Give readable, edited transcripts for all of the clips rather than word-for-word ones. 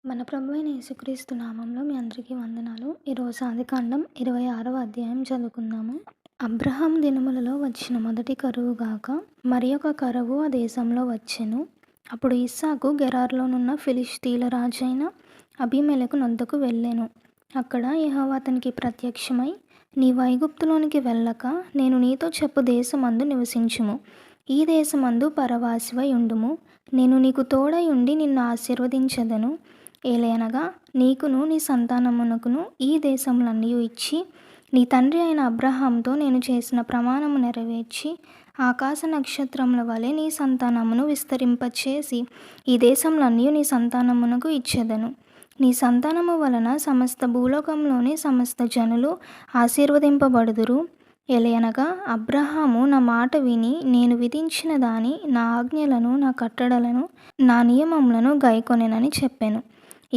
మన ప్రభువైన యేసుక్రీస్తు నామంలో మీ అందరికీ వందనాలు. ఈరోజు ఆదికాండం 26వ అధ్యాయం చదువుకుందాము. అబ్రహాం దినములలో వచ్చిన మొదటి కరువు గాక మరి ఒక కరువు ఆ దేశంలో వచ్చెను. అప్పుడు ఇస్సాకు గెరారులోనున్న ఫిలిష్తీయుల రాజైన అబీమెలెకు నొద్దకు వెళ్ళెను. అక్కడ యెహోవా అతనికి ప్రత్యక్షమై, నీవు ఐగుప్తులోనికి వెళ్ళక నేను నీతో చెప్పు దేశమందు నివసించుము. ఈ దేశమందు పరవాసివై ఉండుము. నేను నీకు తోడై ఉండి నిన్ను ఆశీర్వదించెదను. ఏలయనగా నీకును నీ సంతానమునకును ఈ దేశములన్నీ ఇచ్చి, నీ తండ్రి అయిన అబ్రహాముతో నేను చేసిన ప్రమాణము నెరవేర్చి, ఆకాశ నక్షత్రముల వలె నీ సంతానమును విస్తరింపచేసి ఈ దేశములన్నీ నీ సంతానమునకు ఇచ్చెదను. నీ సంతానము వలన సమస్త భూలోకంలోని సమస్త జనులు ఆశీర్వదింపబడుదురు. ఎలయనగా అబ్రహాము నా మాట విని నేను విధించిన దాని నా ఆజ్ఞలను, నా కట్టడలను, నా నియమములను గైకొనెనని చెప్పెను.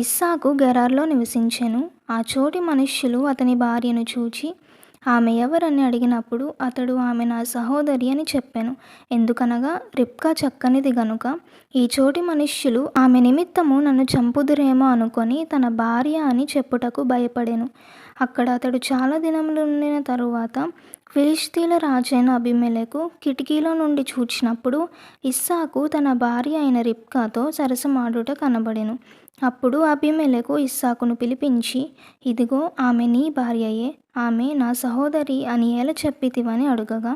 ఇస్సాకు గెరారులో నివసించెను. ఆ చోటి మనుష్యులు అతని భార్యను చూచి, ఆమె ఎవరని అడిగినప్పుడు అతడు, ఆమె నా సహోదరి అని చెప్పెను. ఎందుకనగా రిబ్కా చక్కనిది గనుక ఈ చోటి మనుష్యులు ఆమె నిమిత్తము నన్ను చంపుదురేమో అనుకొని తన భార్య అని చెప్పుటకు భయపడెను. అక్కడ అతడు చాలా దినములు ఉండిన తరువాత ఫిలిష్తీయుల రాజైన అబీమెలెకు కిటికీలో నుండి చూచినప్పుడు ఇస్సాకు తన భార్య అయిన రిబ్కాతో సరసమాడుట కనబడెను. అప్పుడు అబీమెలెకు ఇస్సాకును పిలిపించి, ఇదిగో ఆమె నీ భార్యయే, ఆమె నా సహోదరి అని ఎలా చెప్పితివని అడుగగా,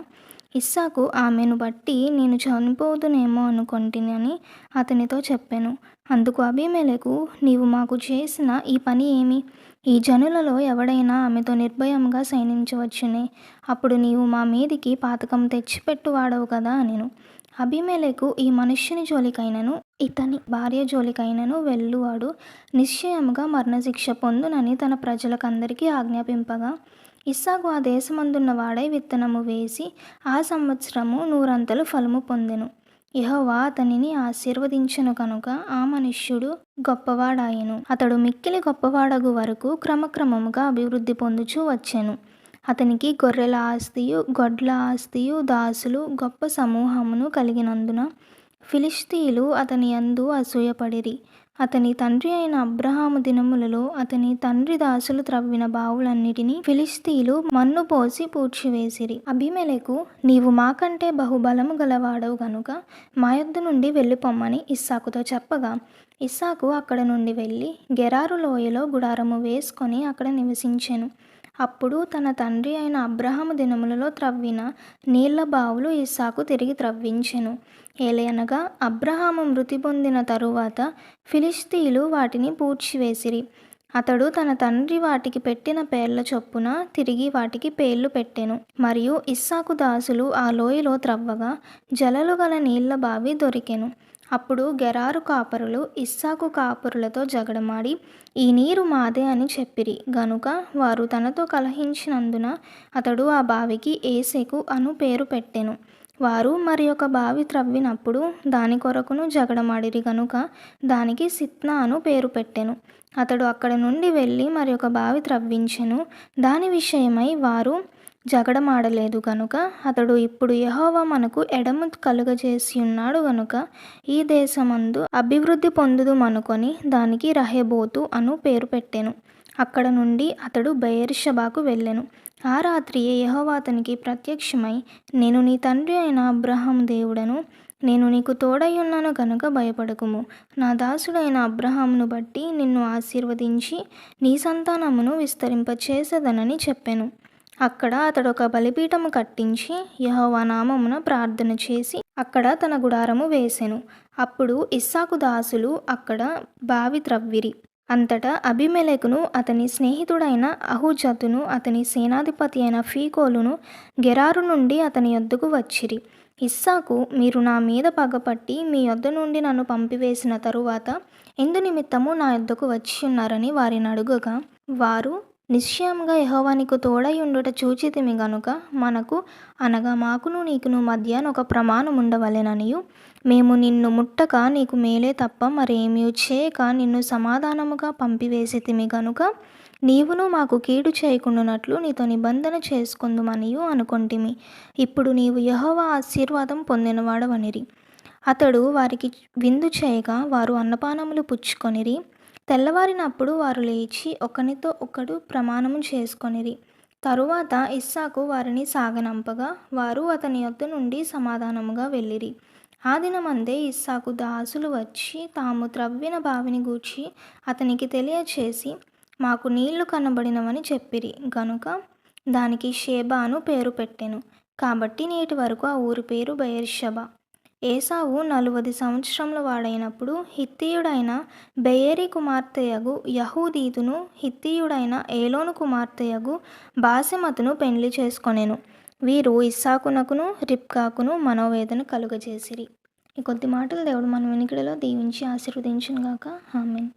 ఇస్సాకు ఆమెను బట్టి నేను చనిపోదునేమో అనుకొంటినని అతనితో చెప్పెను. అందుకు అబీమెలెకు, నీవు మాకు చేసిన ఈ పని ఏమి? ఈ జనులలో ఎవడైనా ఆమెతో నిర్భయముగా శయనించవచ్చునే. అప్పుడు నీవు మా మీదికి పాతకం తెచ్చిపెట్టువాడవు కదా అనెను. అబీమెలెకు ఈ మనుష్యుని జోలికైనను ఇతని భార్య జోలికైనను వెళ్ళువాడు నిశ్చయముగా మరణశిక్ష పొందునని తన ప్రజలకందరికీ ఆజ్ఞాపింపగా, ఇస్సాకు ఆ దేశమందున్న వాడై విత్తనము వేసి ఆ సంవత్సరము 100 ఫలము పొందెను. యెహోవా అతనిని ఆశీర్వదించెను కనుక ఆ మనుష్యుడు గొప్పవాడాయెను. అతడు మిక్కిలి గొప్పవాడగు వరకు క్రమక్రమముగా అభివృద్ధి పొందుచూ వచ్చెను. అతనికి గొర్రెల ఆస్తియు, గొడ్ల ఆస్తియు, దాసులు గొప్ప సమూహమును కలిగినందున ఫిలిష్తీయులు అతని యందు అసూయపడిరి. అతని తండ్రి అయిన అబ్రహాము దినములలో అతని తండ్రి దాసులు త్రవ్విన బావులన్నిటినీ ఫిలిష్తీయులు మన్ను పోసి పూడ్చివేసిరి. అబీమెలెకు, నీవు మాకంటే బహుబలము గలవాడవు గనుక మా యొద్ద నుండి వెళ్ళిపొమ్మని ఇస్సాకుతో చెప్పగా, ఇస్సాకు అక్కడ నుండి వెళ్ళి గెరారు లోయలో గుడారము వేసుకొని అక్కడ నివసించెను. అప్పుడు తన తండ్రి అయిన అబ్రహాము దినములలో త్రవ్విన నీళ్ల బావులు ఇస్సాకు తిరిగి త్రవ్వించెను. ఏలయనగా అబ్రహాము మృతి పొందిన తరువాత ఫిలిష్తీయులు వాటిని పూడ్చివేసిరి. అతడు తన తండ్రి వాటికి పెట్టిన పేర్ల చొప్పున తిరిగి వాటికి పేర్లు పెట్టెను. మరియు ఇస్సాకు దాసులు ఆ లోయలో త్రవ్వగా జలలు గల నీళ్ల బావి దొరికెను. అప్పుడు గెరారు కాపరులు ఇస్సాకు కాపరులతో జగడమాడి, ఈ నీరు మాదే అని చెప్పిరి గనుక వారు తనతో కలహించినందున అతడు ఆ బావికి ఏసెకు అను పేరు పెట్టెను. వారు మరి ఒక బావి త్రవ్వినప్పుడు దాని కొరకును జగడమాడిరి గనుక దానికి సిత్నా అను పేరు పెట్టెను. అతడు అక్కడ నుండి వెళ్ళి మరి ఒక బావి త్రవ్వించెను. దాని విషయమై వారు జగడమాడలేదు గనుక అతడు, ఇప్పుడు యెహోవా మనకు ఎడము కలుగజేసి ఉన్నాడు గనుక ఈ దేశమందు అభివృద్ధి పొందుదుమనుకొని దానికి రహెబోతు అను పేరు పెట్టెను. అక్కడ నుండి అతడు బెయేర్షెబాకు వెళ్ళెను. ఆ రాత్రియే యెహోవా అతనికి ప్రత్యక్షమై, నేను నీ తండ్రి అయిన అబ్రహాము దేవుడను, నేను నీకు తోడై ఉన్నాను గనుక భయపడకుము. నా దాసుడైన అబ్రహామును బట్టి నిన్ను ఆశీర్వదించి నీ సంతానమును విస్తరింపచేసేదనని చెప్పెను. అక్కడ అతడు ఒక బలిపీఠము కట్టించి యెహోవా నామమున ప్రార్థన చేసి అక్కడ తన గుడారము వేసెను. అప్పుడు ఇస్సాకు దాసులు అక్కడ బావి త్రవ్విరి. అంతటా అబీమెలెకును అతని స్నేహితుడైన అహుజతును అతని సేనాధిపతి అయిన ఫీకోలును గెరారు నుండి అతని యొద్దకు వచ్చిరి. ఇస్సాకు, మీరు నా మీద పగపట్టి మీ యొద్ద నుండి నన్ను పంపివేసిన తరువాత ఎందు నిమిత్తము నా యొద్దకు వచ్చి ఉన్నారని వారిని అడుగగా, వారు, నిశ్చయముగా యెహోవా నీకు తోడై ఉండుట చూచితిమి గనుక మనకు అనగా మాకును నీకును మధ్య ఒక ప్రమాణం ఉండవలెననియు, మేము నిన్ను ముట్టక నీకు మేలే తప్ప మరేమీ చేయక నిన్ను సమాధానముగా పంపివేసితిమి గనుక నీవును మాకు కీడు చేయకుండానట్లు నీతో నిబంధన చేసుకుందుమనియు అనుకొంటిమి. ఇప్పుడు నీవు యెహోవా ఆశీర్వాదం పొందినవాడవనిరి. అతడు వారికి విందు చేయగా వారు అన్నపానములు పుచ్చుకొనిరి. తెల్లవారినప్పుడు వారు లేచి ఒకనితో ఒకడు ప్రమాణము చేసుకొనిరి. తరువాత ఇస్సాకు వారిని సాగనంపగా వారు అతని యొద్ద నుండి సమాధానముగా వెళ్ళిరి. ఆ దినమందే ఇస్సాకు దాసులు వచ్చి తాము త్రవ్విన బావిని గూర్చి అతనికి తెలియచేసి, మాకు నీళ్లు కనబడినవని చెప్పిరి గనుక దానికి షేబా అను పేరు పెట్టెను. కాబట్టి నేటి వరకు ఆ ఊరి పేరు బెయేర్షెబా. ఏసావు 40 సంవత్సరముల వాడైనప్పుడు హిత్తీయుడైన బెయేరి కుమార్తెయగు యహూదీతును హిత్తీయుడైన ఏలోను కుమార్తెయగు బాసెమతును పెండ్లి చేసుకొనెను. వీరు ఇస్సాకునకును రిబ్కాకును మనోవేదన కలుగజేసిరి. ఈ కొద్ది మాటలు దేవుడు మన వినికిడిలో దీవించి ఆశీర్వదించునుగాక. ఆమేన్.